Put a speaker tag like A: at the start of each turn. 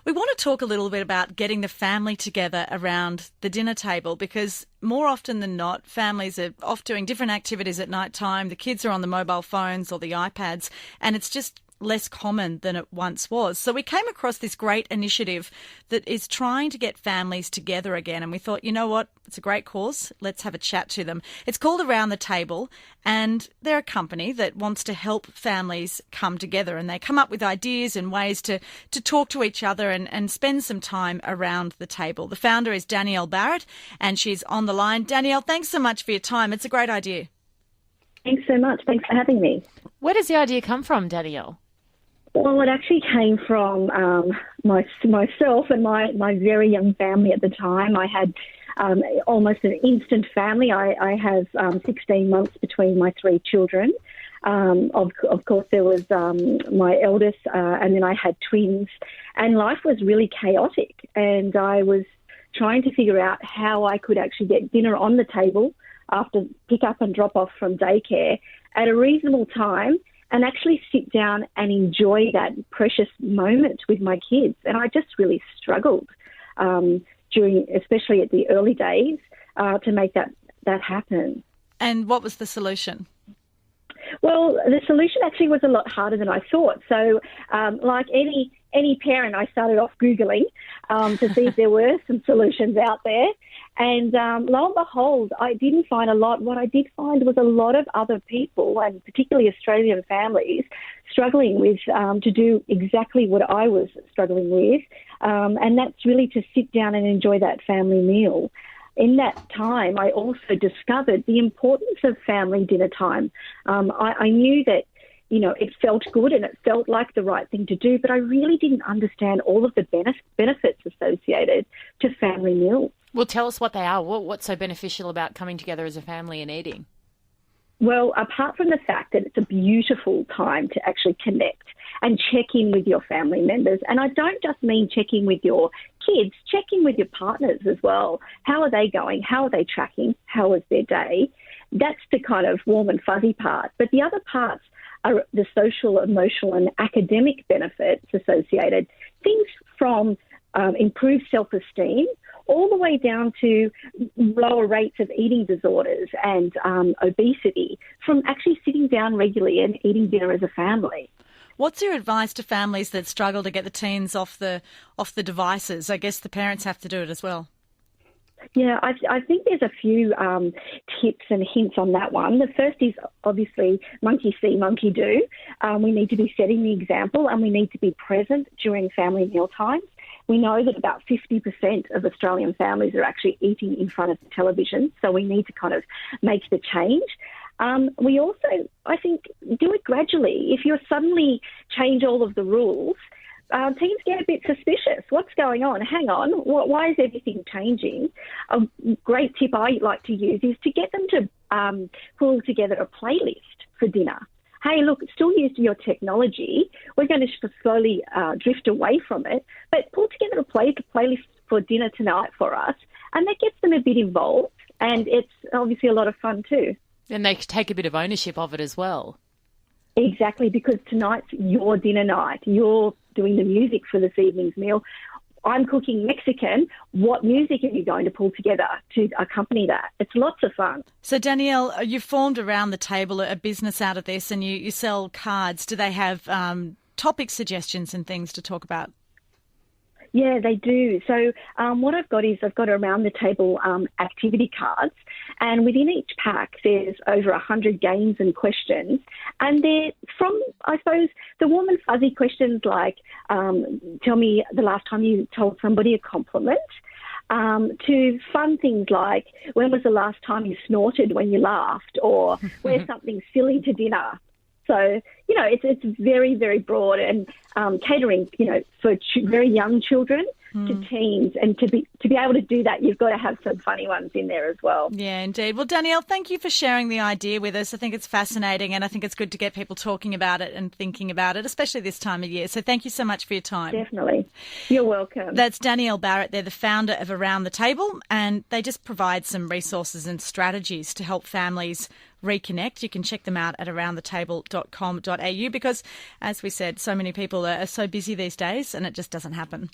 A: We want to talk a little bit about getting the family together around the dinner table, because more often than not, families are off doing different activities at night time. The kids are on the mobile phones or the iPads, and it's just less common than it once was. So we came across this great initiative that is trying to get families together again, and we thought, you know what, it's a great cause. Let's have a chat to them. It's called Around the Table, and they're a company that wants to help families come together, and they come up with ideas and ways to talk to each other and spend some time around the table. The founder is Danielle Barrett, and she's on the line. Danielle, thanks so much for your time. It's a great idea.
B: Thanks so much. Thanks for having me.
C: Where does the idea come from, Danielle?
B: Well, it actually came from myself and my very young family at the time. I had almost an instant family. I have 16 months between my three children. Of course, there was my eldest, and then I had twins. And life was really chaotic. And I was trying to figure out how I could actually get dinner on the table after pick up and drop off from daycare at a reasonable time, and actually sit down and enjoy that precious moment with my kids. And I just really struggled during, especially at the early days, to make that happen.
A: And what was the solution?
B: Well, the solution actually was a lot harder than I thought. So like any parent, I started off Googling to see if there were some solutions out there. And lo and behold, I didn't find a lot. What I did find was a lot of other people, and particularly Australian families, struggling with to do exactly what I was struggling with. And that's really to sit down and enjoy that family meal. In that time, I also discovered the importance of family dinner time. I knew that, you know, it felt good and it felt like the right thing to do, but I really didn't understand all of the benefits associated to family meals.
C: Well, tell us what they are. What's so beneficial about coming together as a family and eating?
B: Well, apart from the fact that it's a beautiful time to actually connect and check in with your family members. And I don't just mean check in with your kids, check in with your partners as well. How are they going? How are they tracking? How was their day? That's the kind of warm and fuzzy part. But the other parts are the social, emotional and academic benefits associated. Things from improved self-esteem all the way down to lower rates of eating disorders and obesity from actually sitting down regularly and eating dinner as a family.
A: What's your advice to families that struggle to get the teens off the devices? I guess the parents have to do it as well.
B: Yeah, I think there's a few tips and hints on that one. The first is obviously monkey see, monkey do. We need to be setting the example, and we need to be present during family meal times. We know that about 50% of Australian families are actually eating in front of the television, so we need to kind of make the change. We also, I think, do it gradually. If you suddenly change all of the rules, teens get a bit suspicious. What's going on? Hang on. Why is everything changing? A great tip I like to use is to get them to pull together a playlist for dinner. Hey, look, still use your technology. We're going to slowly drift away from it, but pull together a playlist for dinner tonight for us, and that gets them a bit involved, and it's obviously a lot of fun too.
C: And they take a bit of ownership of it as well.
B: Exactly, because tonight's your dinner night. You're doing the music for this evening's meal. I'm cooking Mexican. What music are you going to pull together to accompany that? It's lots of fun.
A: So, Danielle, you formed Around the Table a business out of this, and you sell cards. Do they have topic suggestions and things to talk about?
B: Yeah, they do. So what I've got is I've got Around the Table activity cards, and within each pack there's over 100 games and questions, and they're from, I suppose, the warm and fuzzy questions like tell me the last time you told somebody a compliment, to fun things like when was the last time you snorted when you laughed, or wear something silly to dinner. So, you know, it's very, very broad and catering, you know, for very young children to teens. And to be able to do that, you've got to have some funny ones in there as well.
A: Yeah, indeed. Well, Danielle, thank you for sharing the idea with us. I think it's fascinating, and I think it's good to get people talking about it and thinking about it, especially this time of year. So thank you so much for your time.
B: Definitely. You're welcome.
A: That's Danielle Barrett. They're the founder of Around the Table, and they just provide some resources and strategies to help families reconnect. You can check them out at aroundthetable.com.au because, as we said, so many people are so busy these days and it just doesn't happen.